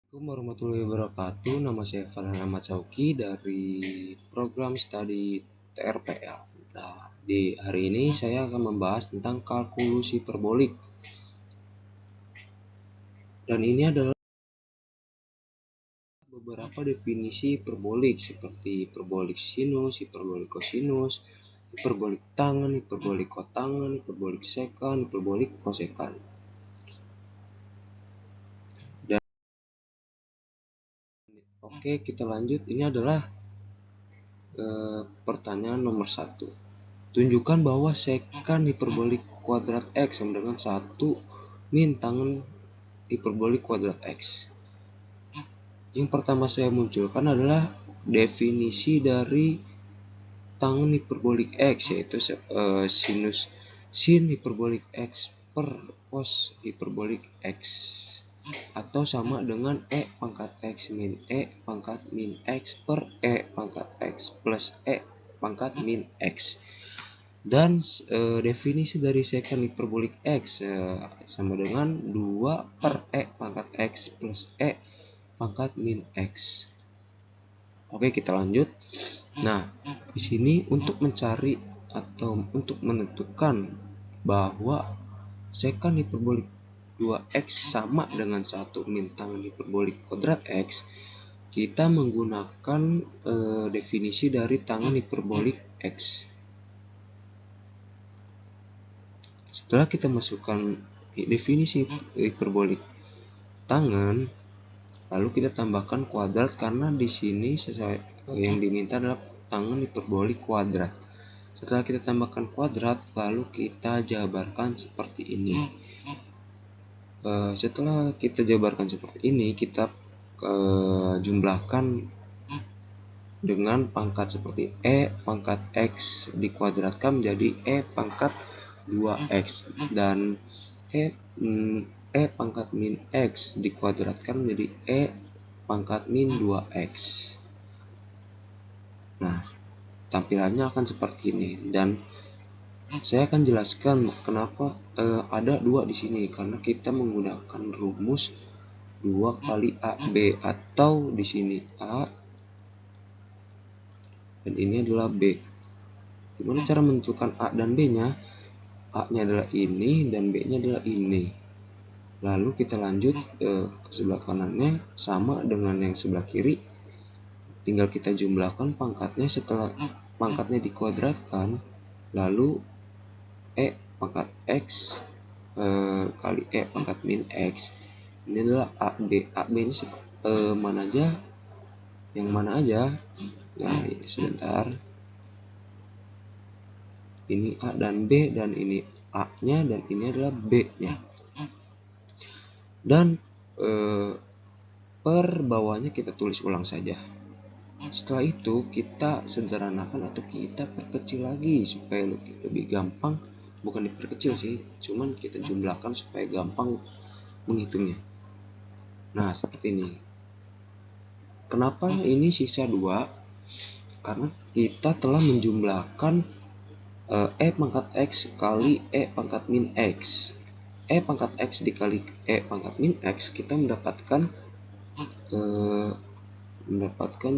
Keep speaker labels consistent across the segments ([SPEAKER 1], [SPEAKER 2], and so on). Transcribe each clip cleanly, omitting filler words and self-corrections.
[SPEAKER 1] Assalamualaikum warahmatullahi wabarakatuh. Nama saya Farhan Ahmad Sauki dari program studi TRPL. Nah, di hari ini saya akan membahas tentang kalkulus hiperbolik. Dan ini adalah beberapa definisi hiperbolik seperti hiperbolik sinus, hiperbolik kosinus, hiperbolik tangen, hiperbolik kotangen, hiperbolik sekan, hiperbolik kosekan. Dan oke, kita lanjut. Ini adalah pertanyaan nomor 1. Tunjukkan bahwa sekan hiperbolik kuadrat X sama dengan 1 min tangen hiperbolik kuadrat X. Yang pertama saya munculkan adalah definisi dari tangen hiperbolik X, yaitu sinus sin hiperbolik X per cos hiperbolik X, atau sama dengan E pangkat X min E pangkat min X per E pangkat X plus E pangkat min X. Dan definisi dari sekan hiperbolik X sama dengan 2 per E pangkat X plus E pangkat min X. Oke, kita lanjut. Nah, di sini untuk mencari atau untuk menentukan bahwa sekan hiperbolik 2X sama dengan 1 min tangen hiperbolik kuadrat X, kita menggunakan definisi dari tangen hiperbolik X. Setelah kita masukkan definisi hiperbolik tangen, lalu kita tambahkan kuadrat karena di sini sesuai yang diminta adalah tangen hiperbolik kuadrat. Setelah kita tambahkan kuadrat, lalu kita jabarkan seperti ini. Setelah kita jabarkan seperti ini, kita jumlahkan dengan pangkat seperti E pangkat X dikuadratkan menjadi E pangkat 2X dan E pangkat min X dikuadratkan menjadi E pangkat min 2X. Nah, tampilannya akan seperti ini, dan saya akan jelaskan kenapa ada 2 di sini, karena kita menggunakan rumus 2 kali AB, atau di sini A dan ini adalah B. Gimana cara menentukan A dan B-nya? A-nya adalah ini dan B-nya adalah ini. Lalu kita lanjut ke sebelah kanannya sama dengan yang sebelah kiri. Tinggal kita jumlahkan pangkatnya. Setelah pangkatnya dikuadratkan, lalu E pangkat X kali E pangkat min X. Ini adalah AB. AB ini mana aja? Yang mana aja? Nah, ini sebentar. Ini A dan B, dan ini A-nya, dan ini adalah B-nya. Dan per bawahnya kita tulis ulang saja. Setelah itu kita sederhanakan atau kita perkecil lagi supaya lebih gampang. Bukan diperkecil sih, cuman kita jumlahkan supaya gampang menghitungnya. Nah, seperti ini. Kenapa ini sisa 2? Karena kita telah menjumlahkan E pangkat X kali E pangkat min X. E pangkat X dikali E pangkat min X, kita mendapatkan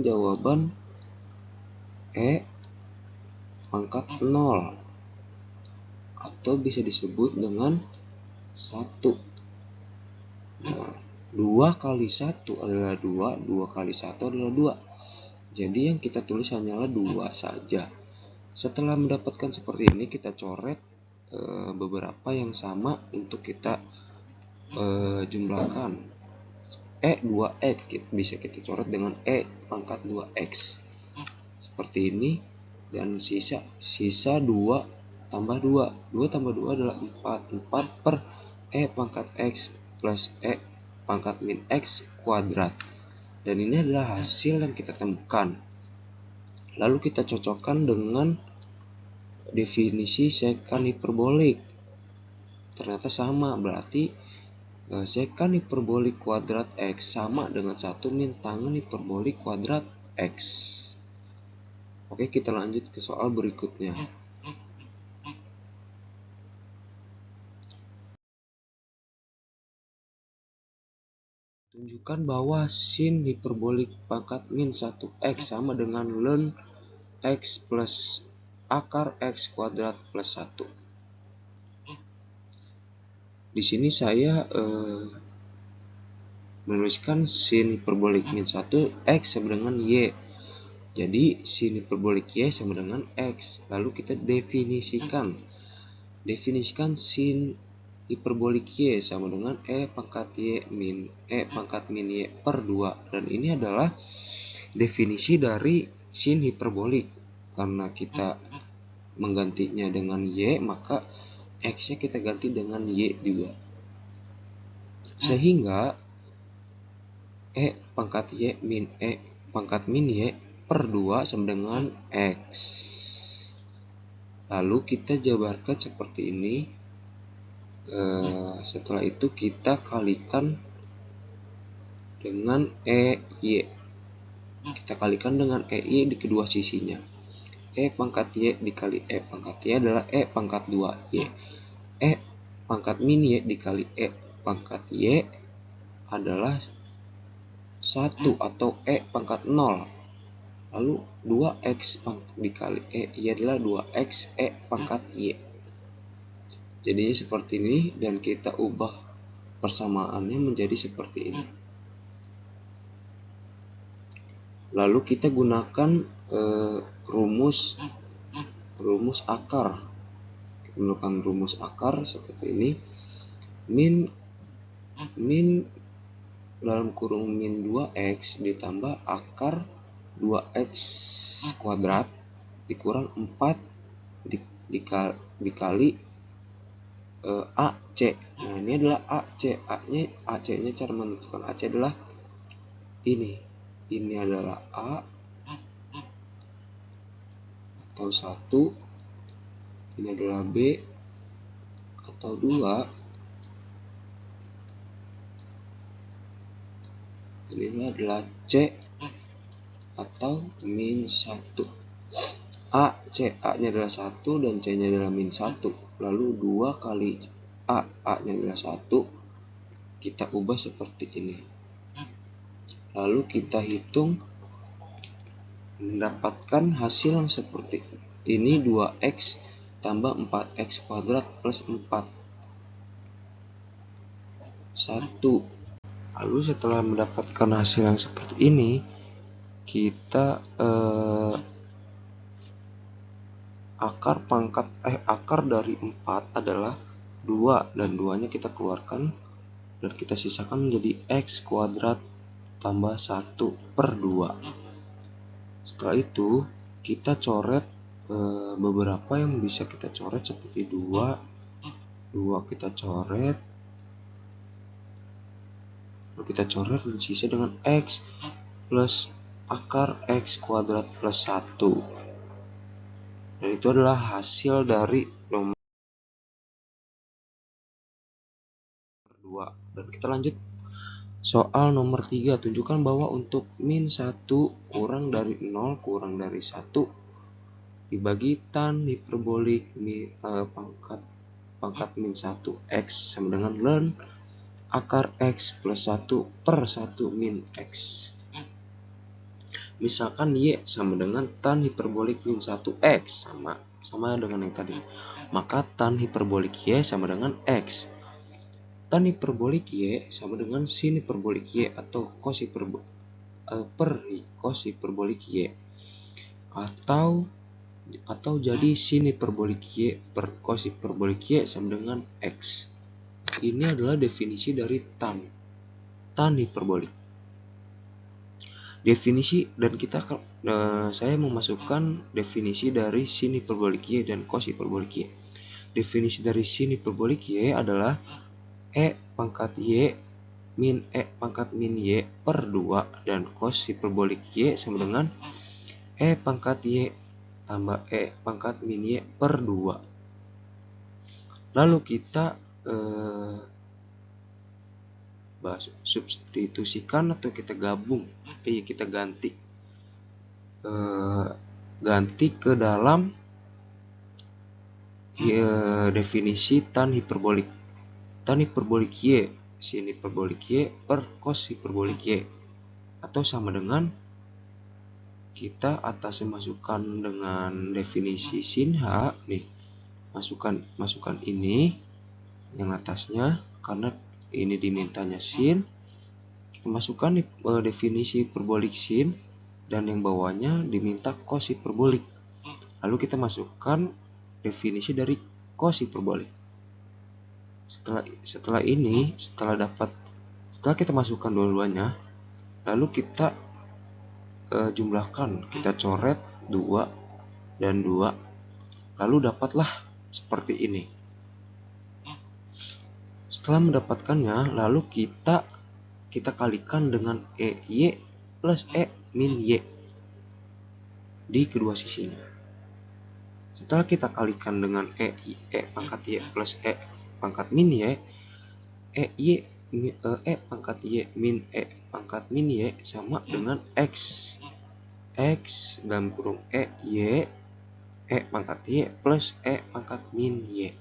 [SPEAKER 1] jawaban E pangkat 0, atau bisa disebut dengan 1. Nah, 2 kali 1 adalah 2, 2 kali 1 adalah 2. Jadi yang kita tulis hanyalah 2 saja. Setelah mendapatkan seperti ini, kita coret beberapa yang sama untuk kita jumlahkan. E2X bisa kita coret dengan E pangkat 2X seperti ini, dan sisa 2 tambah 2. 2 tambah 2 adalah 4. 4 per E pangkat X plus E pangkat min X kuadrat. Dan ini adalah hasil yang kita temukan. Lalu kita cocokkan dengan definisi sekan hiperbolik. Ternyata sama, berarti sekan hiperbolik kuadrat X sama dengan 1 min tangen hiperbolik kuadrat X. Oke, kita lanjut ke soal berikutnya. Tunjukkan bahwa sin hiperbolik pangkat min 1x sama dengan ln x plus akar x kuadrat plus 1. Di sini saya menuliskan sin hiperbolik min 1 x sama dengan y. Jadi sin hiperbolik y sama dengan x. Lalu kita definisikan sin hiperbolik y sama dengan e pangkat min y per 2. Dan ini adalah definisi dari sin hiperbolik. Karena kita menggantinya dengan y, maka x-nya kita ganti dengan y juga. Sehingga e pangkat min y per 2 sama dengan x. Lalu kita jabarkan seperti ini. Setelah itu kita kalikan dengan EY. Kita kalikan dengan EY di kedua sisinya. E pangkat y dikali e pangkat y adalah e pangkat 2y. E pangkat min y dikali e pangkat y adalah 1 atau e pangkat 0. Lalu 2x dikali y adalah 2x e pangkat y. Jadinya seperti ini, dan kita ubah persamaannya menjadi seperti ini. Lalu kita gunakan rumus akar. Kita gunakan rumus akar seperti ini. Min dalam kurung min 2x ditambah akar 2x kuadrat dikurang 4 dikali AC. Nah, ini adalah AC. AC-nya cara menentukan AC adalah ini. Ini adalah A atau 1. Ini adalah B atau 2. Dan ini adalah C atau min 1. A-nya adalah 1 dan C-nya adalah min 1. Lalu 2 kali A-nya adalah 1. Kita ubah seperti ini. Lalu kita hitung, mendapatkan hasil yang seperti ini. 2x tambah 4x kuadrat plus 4. 1. Lalu setelah mendapatkan hasil yang seperti ini, kita akar dari 4 adalah 2, dan 2 nya kita keluarkan dan kita sisakan menjadi x kuadrat tambah 1 per 2. Setelah itu kita coret beberapa yang bisa kita coret seperti 2 kita coret, lalu kita coret dan sisa dengan x plus akar x kuadrat plus 1. Dan itu adalah hasil dari nomor 2. Dan kita lanjut soal nomor 3. Tunjukkan bahwa untuk min 1 kurang dari 0 kurang dari 1 dibagi tan hiperbolik pangkat min 1 x sama dengan ln akar x plus 1 per 1 min x. Misalkan y sama dengan tan hiperbolik min 1x, sama dengan yang tadi. Maka tan hiperbolik y sama dengan x. Tan hiperbolik y sama dengan sin hiperbolik y atau cos hiperbolik y. Atau jadi sin hiperbolik y per cos hiperbolik y sama dengan x. Ini adalah definisi dari tan hiperbolik. Definisi, dan saya memasukkan definisi dari sin hiperbolik y dan cos hiperbolik y. Definisi dari sin hiperbolik y adalah e pangkat y min e pangkat min y per 2, dan cos hiperbolik y sama dengan e pangkat y tambah e pangkat min y per 2. Lalu kita substitusikan atau kita gabung, kita ganti ke dalam definisi tan hiperbolik y. sin hiperbolik Y per cos hiperbolik Y. Atau sama dengan kita atasnya masukkan dengan definisi sin H nih. Masukkan ini yang atasnya karena ini dimintanya sin. Kita masukkan definisi hiperbolik sin dan yang bawahnya diminta cos hiperbolik. Lalu kita masukkan definisi dari cos hiperbolik. Setelah kita masukkan dua-duanya, lalu kita jumlahkan, kita coret 2 dan 2, lalu dapatlah seperti ini. Setelah mendapatkannya, lalu kita kalikan dengan EY plus E min Y di kedua sisinya. Setelah kita kalikan dengan E pangkat Y plus E pangkat min Y, E pangkat Y min E pangkat min Y sama dengan X dalam kurung E pangkat Y plus E pangkat min Y.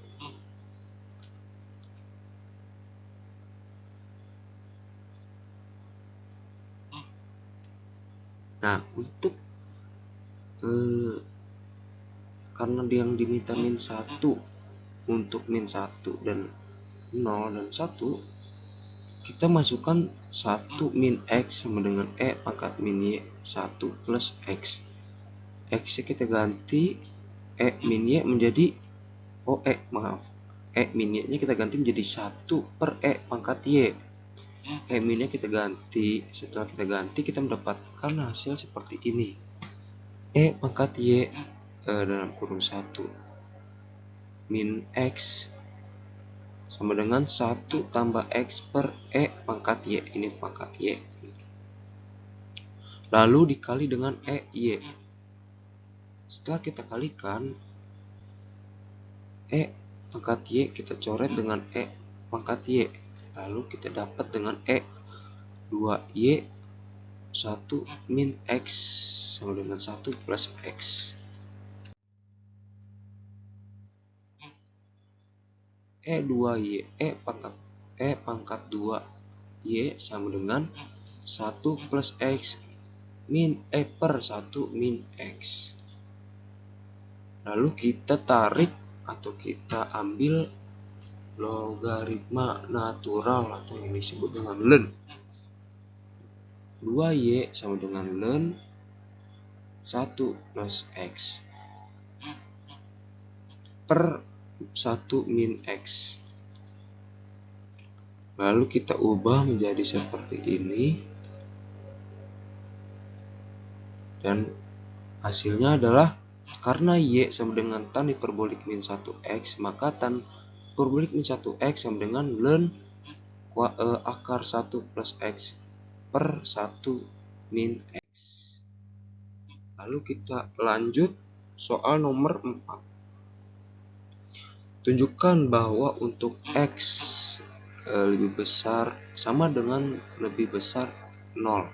[SPEAKER 1] Nah, untuk karena yang diminta min 1, untuk min 1 dan 0 dan 1, kita masukkan 1 min X sama dengan E pangkat min Y 1 plus X. X kita ganti E min Y menjadi E min Y nya kita ganti menjadi 1 per E pangkat Y. E min nya kita ganti. Setelah kita ganti, kita mendapatkan hasil seperti ini. E pangkat Y dalam kurung 1 min X sama dengan 1 tambah X per E pangkat Y. Ini pangkat Y. Lalu dikali dengan EY. Setelah kita kalikan, E pangkat Y kita coret dengan E pangkat Y. Lalu kita dapat dengan E 2Y 1 min X sama dengan 1 plus X. E2Y E pangkat 2Y sama dengan 1 plus X min E per 1 min X. Lalu kita tarik atau kita ambil logaritma natural atau yang disebut dengan ln. 2Y sama dengan ln 1 plus X per 1 min X. Lalu kita ubah menjadi seperti ini. Dan hasilnya adalah karena Y sama dengan tan hiperbolik min 1X, maka tan hiperbolik min 1X sama dengan ln akar 1 plus X per 1 min X. Lalu kita lanjut soal nomor 4. Tunjukkan bahwa untuk X lebih besar sama dengan lebih besar 0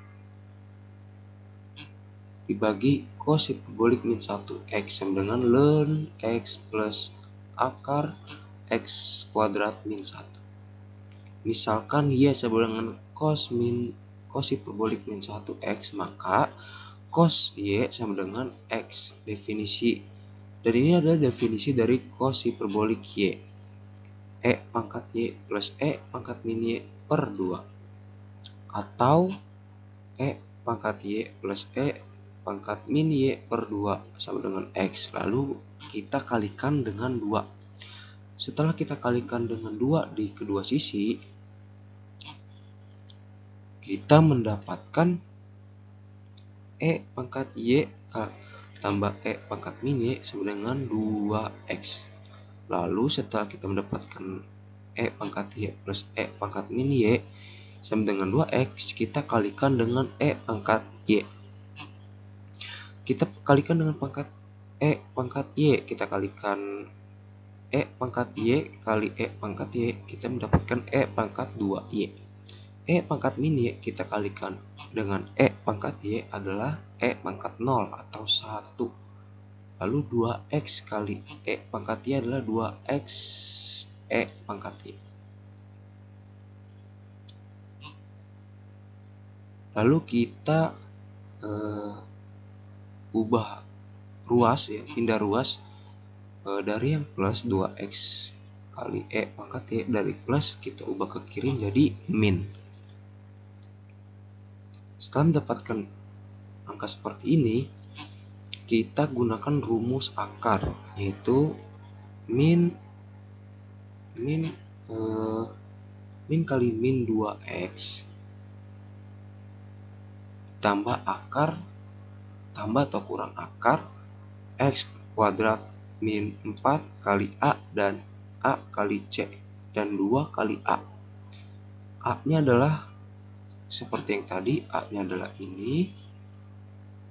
[SPEAKER 1] dibagi cos hiperbolik min 1X sama dengan ln X plus akar X kuadrat min 1. Misalkan Y sama dengan cos hiperbolik min 1X, maka cos Y sama dengan X. Definisi. Dan ini adalah definisi dari cos hiperbolik Y. E pangkat Y plus E pangkat min Y per 2. Atau E pangkat Y plus E pangkat min Y per 2 sama dengan X. Lalu kita kalikan dengan 2. Setelah kita kalikan dengan 2 di kedua sisi, kita mendapatkan E pangkat Y tambah E pangkat min Y sama dengan 2X. Lalu setelah kita mendapatkan E pangkat Y plus E pangkat min Y sama dengan 2X, kita kalikan dengan E pangkat Y. Kita kalikan dengan E pangkat Y. Kita kalikan E pangkat Y kali E pangkat Y, kita mendapatkan E pangkat 2Y. E pangkat min Y kita kalikan dengan E pangkat Y adalah E pangkat 0 atau 1. Lalu 2X kali E pangkat Y adalah 2X E pangkat Y. Lalu kita ubah ruas ya, pindah ruas dari yang plus 2x kali E pangkat Y, dari plus kita ubah ke kiri jadi min. Setelah mendapatkan angka seperti ini, kita gunakan rumus akar, yaitu min kali min 2x tambah akar tambah atau kurang akar x kuadrat min 4 kali A dan A kali C dan 2 kali A. A nya adalah seperti yang tadi, A nya adalah ini,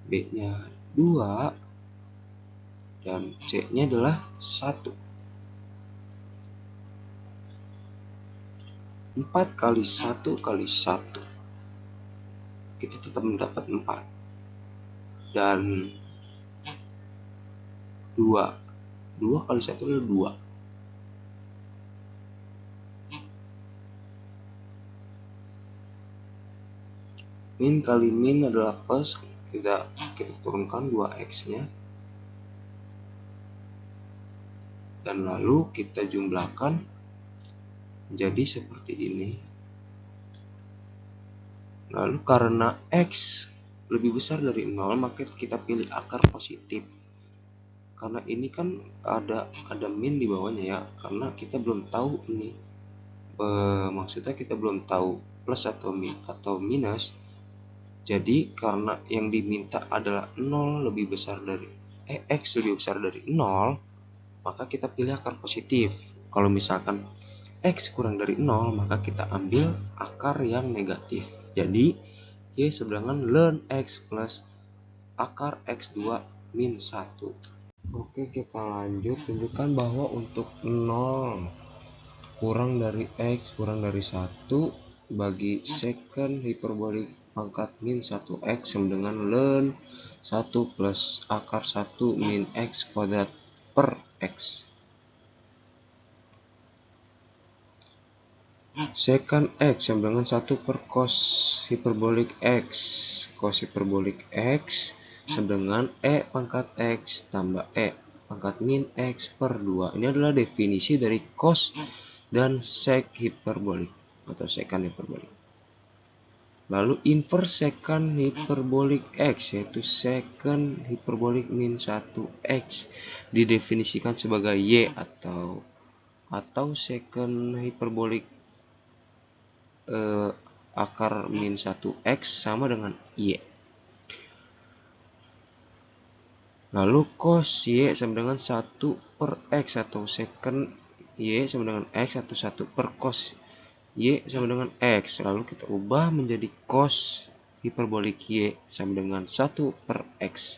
[SPEAKER 1] B nya 2 dan C nya adalah 1. 4 kali 1 kali 1, kita tetap mendapat 4, dan 2 kali 1 adalah 2. Min kali min adalah plus, kita turunkan 2x nya, dan lalu kita jumlahkan jadi seperti ini. Lalu karena x lebih besar dari 0, maka kita pilih akar positif. Karena ini kan ada min di bawahnya ya, karena kita belum tahu ini, maksudnya kita belum tahu plus atau minus. Jadi karena yang diminta adalah 0 lebih besar dari x lebih besar dari 0, maka kita pilih akar positif. Kalau misalkan x kurang dari 0, maka kita ambil akar yang negatif. Jadi y sama dengan ln x plus akar x2 min 1. Oke, kita lanjut. Tunjukkan bahwa untuk 0 kurang dari x kurang dari 1 bagi secant hiperbolik pangkat min 1x sama dengan ln 1 plus akar 1 min x kuadrat per x. Secant x sama dengan 1 per cos hiperbolik x. Cos hiperbolik x sama dengan E pangkat x tambah E pangkat min x per 2. Ini adalah definisi dari cos dan sec hiperbolik atau secant hiperbolik. Lalu inverse secant hiperbolik x, yaitu secant hiperbolik min 1x, didefinisikan sebagai y atau secant hiperbolik akar min 1x sama dengan y. Lalu cos y sama dengan 1 per x atau secant y sama dengan x atau 1 per cos y sama dengan x. Lalu kita ubah menjadi cos hiperbolik y sama dengan 1 per x.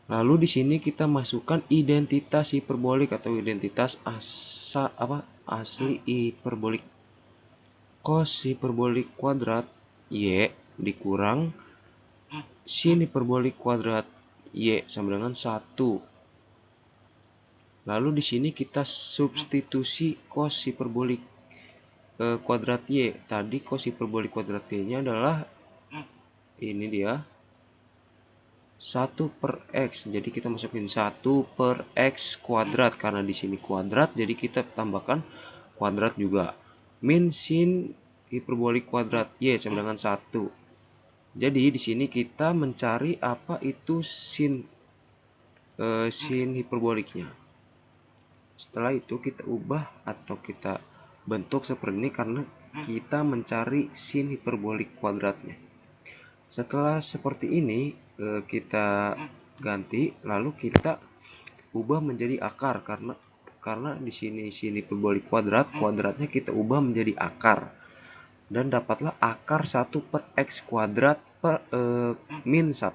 [SPEAKER 1] Lalu di sini kita masukkan identitas hiperbolik atau identitas asli hiperbolik. Cos hiperbolik kuadrat y dikurang sin hiperbolik kuadrat y sama dengan 1. Lalu di sini kita substitusi cos hiperbolik kuadrat y. Tadi cos hiperbolik kuadrat y-nya adalah ini dia 1 per x. Jadi kita masukin 1 per x kuadrat, karena di sini kuadrat jadi kita tambahkan kuadrat juga. Min sin hiperbolik kuadrat y sama dengan 1. Jadi di sini kita mencari apa itu sin hiperboliknya. Setelah itu kita ubah atau kita bentuk seperti ini karena kita mencari sin hiperbolik kuadratnya. Setelah seperti ini kita ganti, lalu kita ubah menjadi akar karena di sini sin hiperbolik kuadratnya kita ubah menjadi akar. Dan dapatlah akar 1 per x kuadrat per min 1.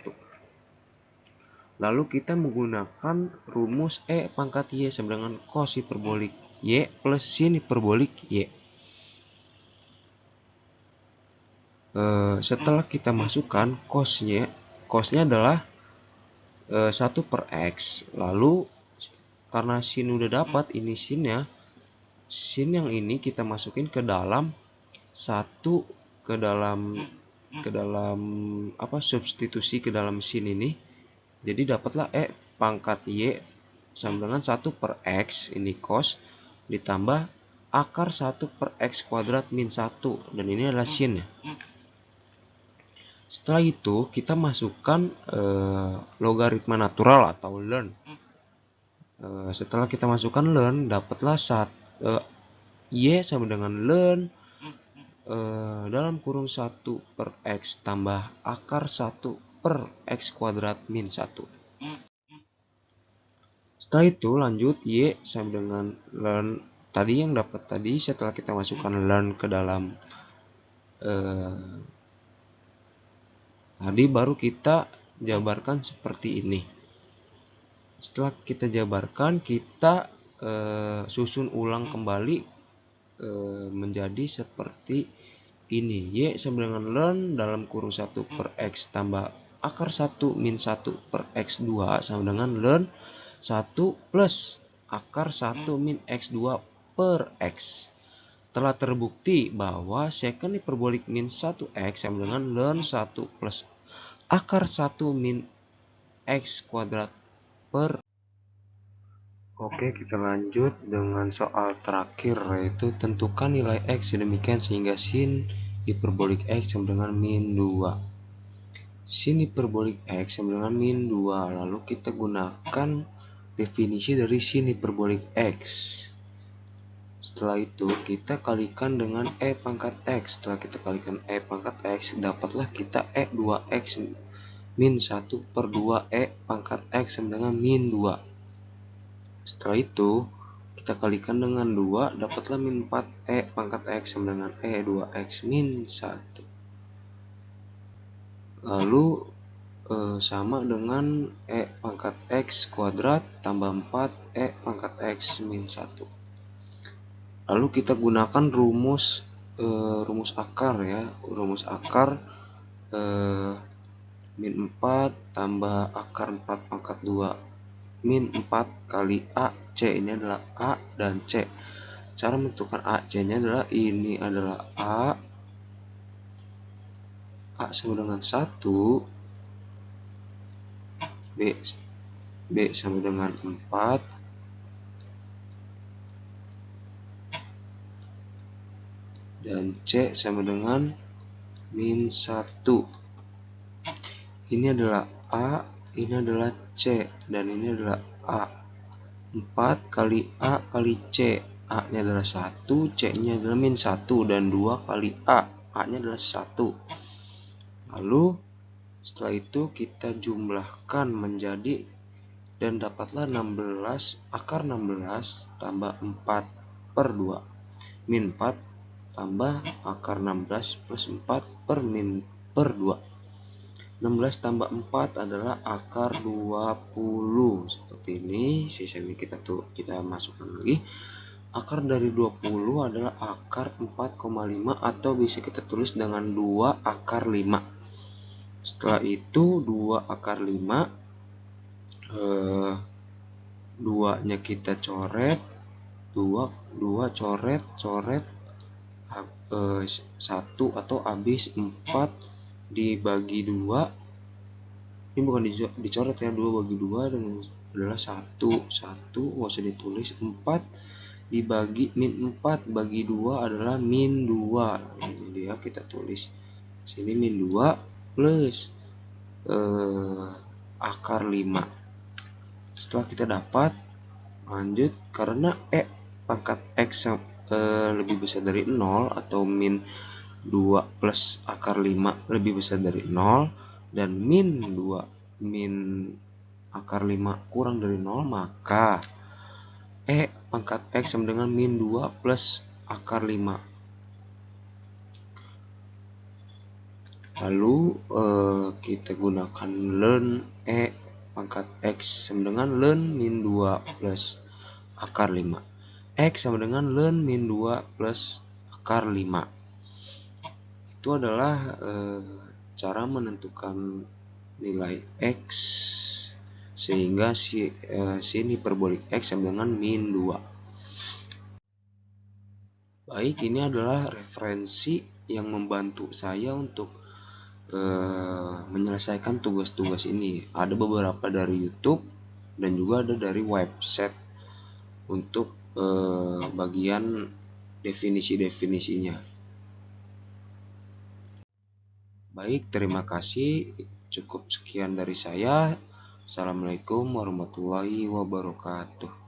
[SPEAKER 1] Lalu kita menggunakan rumus E pangkat Y sama dengan cos hiperbolik Y plus sin hiperbolik Y. Setelah kita masukkan cosnya adalah 1 per x. Lalu karena sin udah dapat, ini sinnya, sin yang ini kita masukin ke dalam 1 ke dalam ke dalam substitusi ke dalam sin ini. Jadi dapatlah E pangkat Y sama dengan 1 per X, ini cos, ditambah akar 1 per X kuadrat min 1, dan ini adalah sin ya. Setelah itu kita masukkan logaritma natural atau ln. Setelah kita masukkan ln, dapatlah Y sama dengan ln dalam kurung 1 per X tambah akar 1 per X kuadrat min 1. Setelah itu lanjut Y sama dengan ln tadi yang dapat tadi, setelah kita masukkan ln ke dalam tadi, baru kita jabarkan seperti ini. Setelah kita jabarkan, kita susun ulang kembali menjadi seperti ini. Y sama dengan ln dalam kurung 1 per X tambah akar 1 min 1 per X2 sama dengan ln 1 plus akar 1 min X2 per X. Telah terbukti bahwa secant hiperbolik min 1X sama dengan ln 1 plus akar 1 min X kuadrat per. Oke, kita lanjut dengan soal terakhir, yaitu tentukan nilai X sedemikian sehingga sin hiperbolik X sama dengan min 2. Sin hiperbolik X sama dengan min 2, lalu kita gunakan definisi dari sin hiperbolik X. Setelah itu kita kalikan dengan E pangkat X. Setelah kita kalikan E pangkat X, dapatlah kita E 2X min 1 per 2 E pangkat X sama dengan min 2. Setelah itu kita kalikan dengan 2, dapatlah min 4 E pangkat X sama dengan E 2X min 1. Lalu sama dengan E pangkat X kuadrat tambah 4 E pangkat X min 1. Lalu kita gunakan rumus akar ya. Rumus akar min 4 tambah akar 4 pangkat 2 min 4 kali A, C ini adalah A dan C. Cara menentukan A, C nya adalah ini adalah A sama dengan 1, B sama dengan 4, dan C sama dengan min 1. Ini adalah A, ini adalah C, dan ini adalah A. 4 kali A kali C, A nya adalah 1, C nya adalah min 1, dan 2 kali A nya adalah 1. Lalu setelah itu kita jumlahkan menjadi, dan dapatlah 16, akar 16 tambah 4 per 2 min 4 tambah akar 16 plus 4 per min per 2. 16 tambah 4 adalah akar 20. Seperti ini. Sisanya kita masukkan lagi. Akar dari 20 adalah akar 4,5 atau bisa kita tulis dengan 2 akar 5. Setelah itu 2 akar 5, 2 nya kita coret, 2 coret 1 atau habis 4 dibagi 2. Ini bukan dicoret ya, 2 bagi 2 dengan adalah 1 nggak usah ditulis. 4 dibagi min 4 bagi 2 adalah min 2. Ini dia, kita tulis sini min 2 plus akar 5. Setelah kita dapat, lanjut karena E pangkat X lebih besar dari 0 atau min 2 plus akar 5 lebih besar dari 0, dan min akar 5 kurang dari 0, maka E pangkat X sama dengan min 2 plus akar 5. Lalu kita gunakan ln E pangkat X sama dengan ln min 2 plus akar 5. X sama dengan ln min 2 plus akar 5. Itu adalah cara menentukan nilai X sehingga sin hiperbolik X sama dengan min 2. Baik, ini adalah referensi yang membantu saya untuk menyelesaikan tugas-tugas ini. Ada beberapa dari YouTube dan juga ada dari website untuk bagian definisi-definisinya. Baik, terima kasih. Cukup sekian dari saya. Assalamualaikum warahmatullahi wabarakatuh.